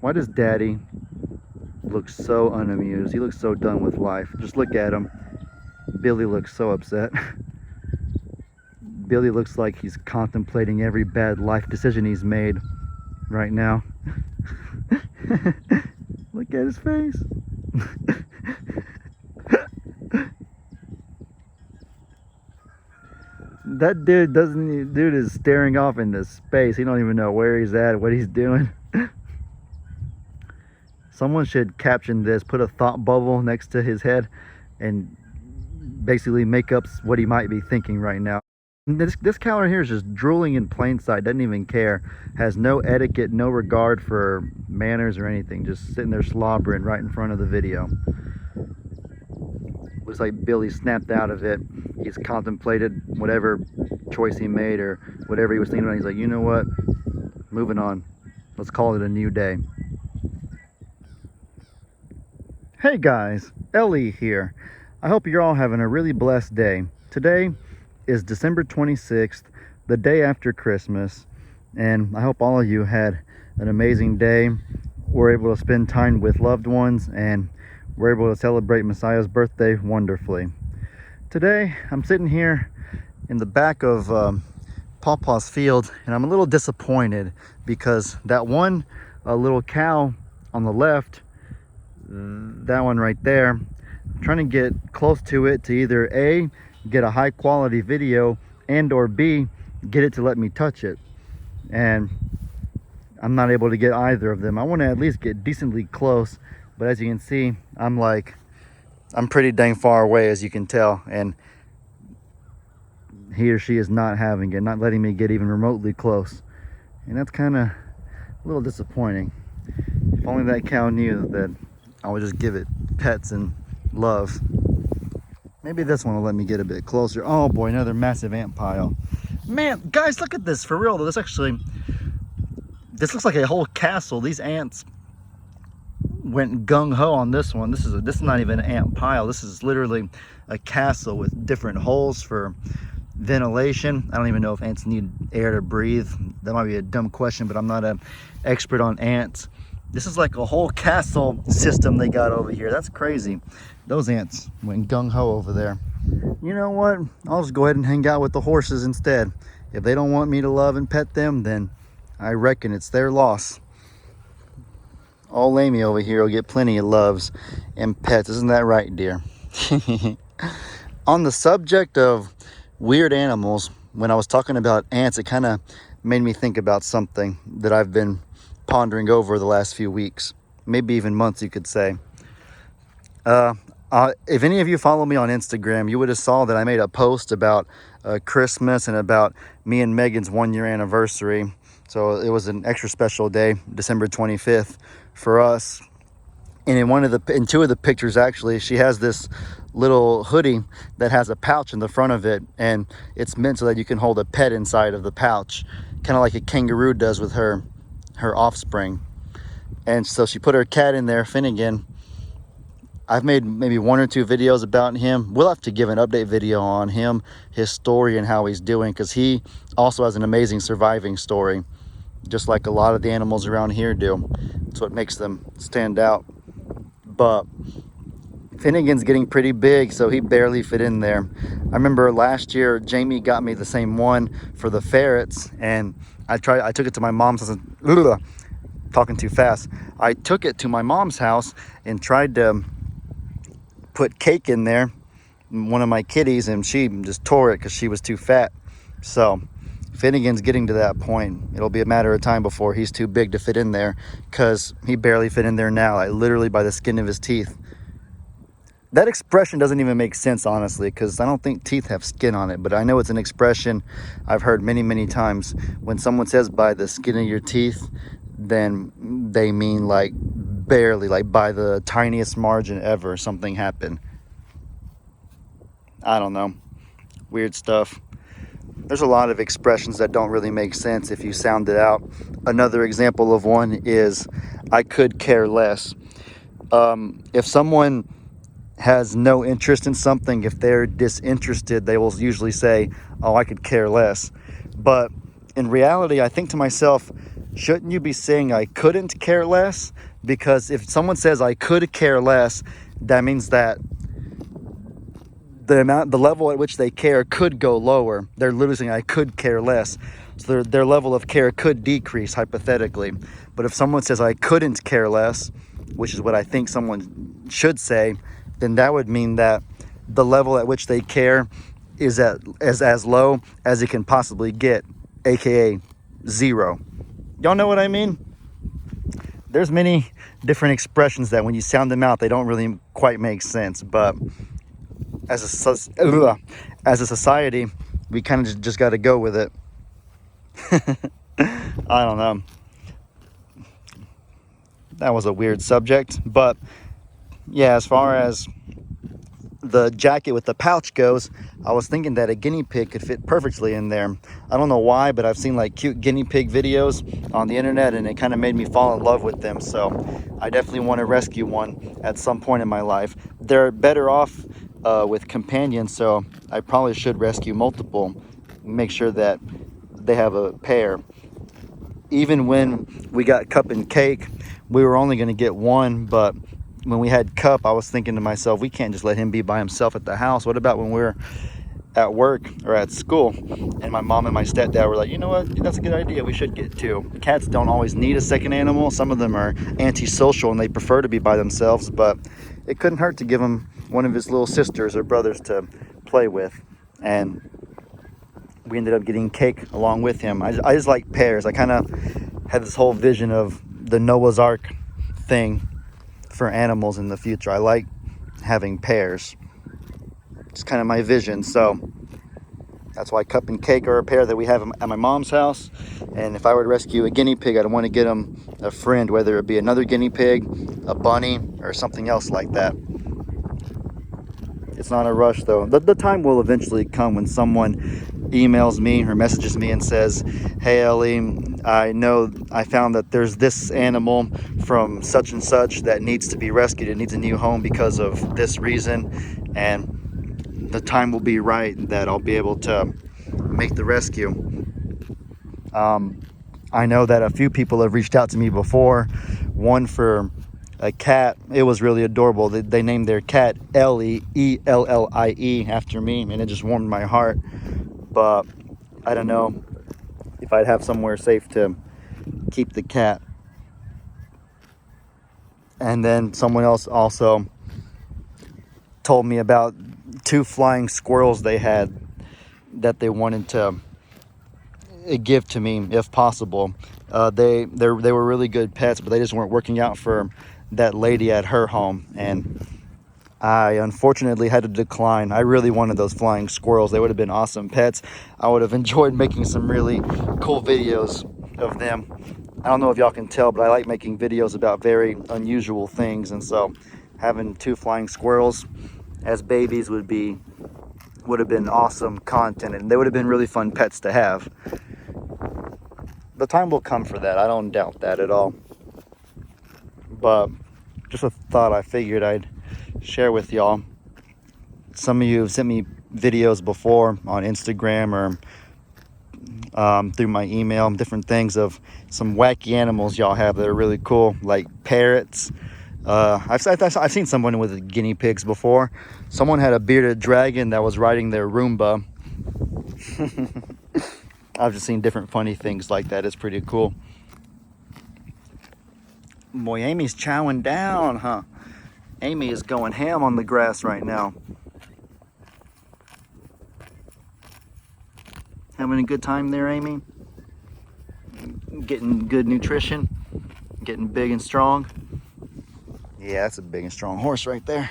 Why does Daddy look so unamused? He looks so done with life. Just look at him. Billy looks so upset. Billy looks like he's contemplating every bad life decision he's made right now. Look at his face. That dude is staring off into space. He don't even know where he's at, what he's doing. Someone should caption this, put a thought bubble next to his head, and basically make up what he might be thinking right now. This cow right here is just drooling in plain sight, doesn't even care, has no etiquette, no regard for manners or anything, just sitting there slobbering right in front of the video. Looks like Billy snapped out of it. He's contemplated whatever choice he made or whatever he was thinking about. He's like, you know what? Moving on. Let's call it a new day. Hey guys, Ellie here. I hope you're all having a really blessed day. Today is December 26th, the day after Christmas, and I hope all of you had an amazing day, were able to spend time with loved ones, and were able to celebrate Messiah's birthday wonderfully. Today, I'm sitting here in the back of Pawpaw's field, and I'm a little disappointed because that one little cow on the left, that one right there, I'm trying to get close to it to either A, get a high quality video, and or B, get it to let me touch it. And I'm not able to get either of them. I want to at least get decently close, but as you can see, I'm pretty dang far away, as you can tell, and he or she is not having it, not letting me get even remotely close. And that's kind of a little disappointing. If only that cow knew that I would just give it pets and love. Maybe this one will let me get a bit closer. Oh boy, another massive ant pile. Man, guys, look at this, for real though. This looks like a whole castle. These ants went gung-ho on this one. This is not even an ant pile. This is literally a castle with different holes for ventilation. I don't even know if ants need air to breathe. That might be a dumb question, but I'm not an expert on ants. This is like a whole castle system they got over here. That's crazy. Those ants went gung-ho over there. You know what? I'll just go ahead and hang out with the horses instead. If they don't want me to love and pet them, then I reckon it's their loss. Old Amy over here will get plenty of loves and pets. Isn't that right, dear? On the subject of weird animals, when I was talking about ants, it kind of made me think about something that I've been pondering over the last few weeks, maybe even months, you could say. If any of you follow me on Instagram, you would have saw that I made a post about Christmas and about me and Megan's 1-year anniversary. So it was an extra special day, December 25th for us. And in two of the pictures, actually, she has this little hoodie that has a pouch in the front of it, and it's meant so that you can hold a pet inside of the pouch, kind of like a kangaroo does with her offspring. And so she put her cat in there, Finnegan. I've made maybe 1 or 2 videos about him. We'll have to give an update video on him, his story, and how he's doing, because he also has an amazing surviving story, just like a lot of the animals around here do. That's what makes them stand out. But Finnegan's getting pretty big, so he barely fit in there. I remember last year Jamie got me the same one for the ferrets, and I took it to my mom's house. Talking too fast. I took it to my mom's house and tried to put Cake in there, one of my kitties, and she just tore it because she was too fat. So Finnegan's getting to that point. It'll be a matter of time before he's too big to fit in there, because he barely fit in there now, like literally by the skin of his teeth. That expression doesn't even make sense, honestly, because I don't think teeth have skin on it, but I know it's an expression I've heard many, many times. When someone says by the skin of your teeth, then they mean like barely, like by the tiniest margin ever, something happened. I don't know. Weird stuff. There's a lot of expressions that don't really make sense if you sound it out. Another example of one is, I could care less. If someone has no interest in something, if they're disinterested, they will usually say, oh, I could care less. But in reality, I think to myself, shouldn't you be saying I couldn't care less? Because if someone says I could care less, that means that the level at which they care could go lower. They're literally saying I could care less. So their level of care could decrease hypothetically. But if someone says I couldn't care less, which is what I think someone should say, then that would mean that the level at which they care is as low as it can possibly get, aka zero. Y'all know what I mean? There's many different expressions that when you sound them out, they don't really quite make sense. But as a society, we kind of just got to go with it. I don't know. That was a weird subject, but yeah, as far as the jacket with the pouch goes, I was thinking that a guinea pig could fit perfectly in there. I don't know why, but I've seen like cute guinea pig videos on the internet, and it kind of made me fall in love with them. So I definitely want to rescue one at some point in my life. They're better off with companions, so I probably should rescue multiple, make sure that they have a pair. Even when we got Cup and Cake, we were only going to get one, but when we had Cup, I was thinking to myself, we can't just let him be by himself at the house. What about when we're at work or at school? And my mom and my stepdad were like, you know what, that's a good idea, we should get two. Cats don't always need a second animal. Some of them are antisocial and they prefer to be by themselves, but it couldn't hurt to give him one of his little sisters or brothers to play with. And we ended up getting Cake along with him. I just like pairs. I kind of had this whole vision of the Noah's Ark thing for animals in the future. I like having pairs. It's kind of my vision. So that's why Cup and Cake are a pair that we have at my mom's house. And if I were to rescue a guinea pig, I'd want to get him a friend, whether it be another guinea pig, a bunny, or something else like that. It's not a rush though. The time will eventually come when someone emails me or messages me and says, hey Ellie, I know I found that there's this animal from such and such that needs to be rescued. It needs a new home because of this reason, and the time will be right that I'll be able to make the rescue. I know that a few people have reached out to me before, one for a cat. It was really adorable. They named their cat Ellie, Ellie, after me, and it just warmed my heart. But I don't know if I'd have somewhere safe to keep the cat. And then someone else also told me about 2 flying squirrels they had that they wanted to give to me if possible. They were really good pets, but they just weren't working out for that lady at her home, and I unfortunately had to decline. I really wanted those flying squirrels. They would have been awesome pets. I would have enjoyed making some really cool videos of them. I don't know if y'all can tell, but I like making videos about very unusual things, and so having 2 flying squirrels as babies would have been awesome content, and they would have been really fun pets to have. The time will come for that. I don't doubt that at all. But just a thought I figured I'd share with y'all. Some of you have sent me videos before on Instagram or through my email, different things of some wacky animals y'all have that are really cool, like parrots. I've seen someone with guinea pigs before. Someone had a bearded dragon that was riding their Roomba. I've just seen different funny things like that. It's pretty cool. Boy, Amy's chowing down, huh? Amy is going ham on the grass right now. Having a good time there, Amy? Getting good nutrition? Getting big and strong? Yeah, that's a big and strong horse right there.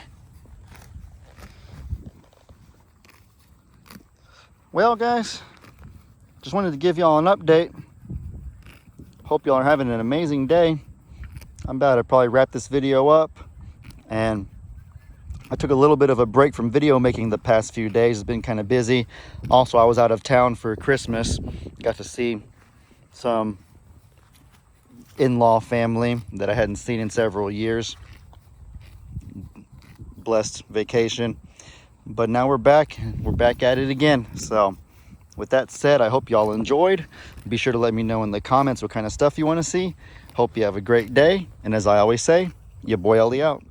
Well, guys, just wanted to give y'all an update. Hope y'all are having an amazing day. I'm about to probably wrap this video up, and I took a little bit of a break from video making the past few days. It's been kind of busy. Also, I was out of town for Christmas. Got to see some in-law family that I hadn't seen in several years. Blessed vacation. But now we're back at it again. So with that said, I hope y'all enjoyed. Be sure to let me know in the comments what kind of stuff you want to see. Hope you have a great day. And as I always say, your boy Ellie out.